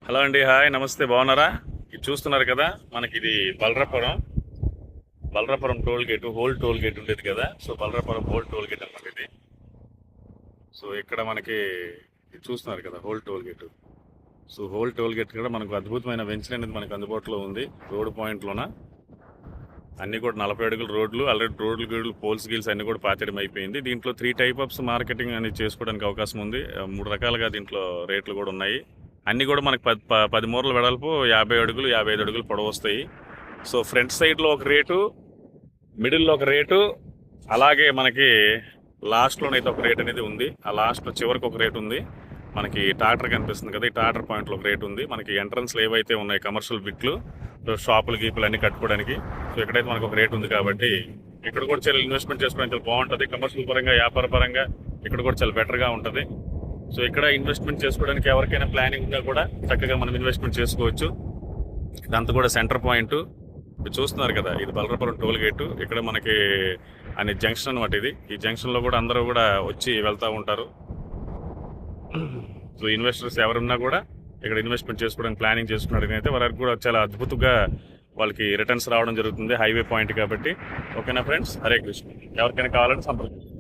Hello అండి, hi, నమస్తే, బాగున్నారా? ఇది చూస్తున్నారు కదా, మనకి ఇది Balarapuram toll gate, whole toll gate ఉండేది కదా. So Balarapuram whole toll gate అన్నమాట ఇది. సో ఇక్కడ మనకి ఇది చూస్తున్నారు కదా, whole toll gate. So whole toll gate కూడా మనకు అద్భుతమైన వెంచర్ అనేది మనకు అందుబాటులో ఉంది. రోడ్ పాయింట్లోన అన్ని కూడా 40 అడుగుల రోడ్లు, ఆల్రెడీ రోడ్లు గీడ్లు పోల్స్ గీల్స్ అన్ని కూడా పాతడం అయిపోయింది. దీంట్లో 3 టైప్ ఆఫ్స్ మార్కెటింగ్ అనేది చేసుకోవడానికి అవకాశం ఉంది. 3 రకాలుగా దీంట్లో రేట్లు కూడా ఉన్నాయి. అన్నీ కూడా మనకి 10 మూరల వెడల్పు, 50 అడుగులు, 55 అడుగులు పొడవు వస్తాయి. సో ఫ్రంట్ సైడ్లో ఒక రేటు, మిడిల్లో ఒక రేటు, అలాగే మనకి లాస్ట్లోనైతే ఒక రేట్ అనేది ఉంది. ఆ లాస్ట్లో చివరికి ఒక రేట్ ఉంది. మనకి టాటర్ కనిపిస్తుంది కదా, ఈ టాటర్ పాయింట్లో ఒక రేట్ ఉంది. మనకి ఎంట్రన్స్లో ఏవైతే ఉన్నాయి కమర్షియల్ బిట్లు, షాపులు గీపులు అన్నీ కట్టుకోవడానికి, సో ఇక్కడైతే మనకు ఒక రేట్ ఉంది. కాబట్టి ఇక్కడ కూడా చాలా ఇన్వెస్ట్మెంట్ చేసుకోవడానికి చాలా బాగుంటుంది. కమర్షియల్ పరంగా, వ్యాపార పరంగా ఇక్కడ కూడా చాలా బెటర్గా ఉంటుంది. సో ఇక్కడ ఇన్వెస్ట్మెంట్ చేసుకోవడానికి ఎవరికైనా ప్లానింగ్ ఉన్నా కూడా చక్కగా మనం ఇన్వెస్ట్మెంట్ చేసుకోవచ్చు. ఇదంతా కూడా సెంటర్ పాయింట్. మీరు చూస్తున్నారు కదా, ఇది బలరాపురం టోల్ గేటు. ఇక్కడ మనకి అనే జంక్షన్ అనమాట ఇది. ఈ జంక్షన్లో కూడా అందరూ కూడా వచ్చి వెళ్తూ ఉంటారు. సో ఇన్వెస్టర్స్ ఎవరున్నా కూడా ఇక్కడ ఇన్వెస్ట్మెంట్ చేసుకోవడానికి ప్లానింగ్ చేసుకున్నట్టయితే వారికి కూడా చాలా అద్భుతంగా వాళ్ళకి రిటర్న్స్ రావడం జరుగుతుంది. హైవే పాయింట్ కాబట్టి. ఓకేనా ఫ్రెండ్స్, హరే కృష్ణ. ఎవరికైనా కావాలంటే సంప్రదించండి.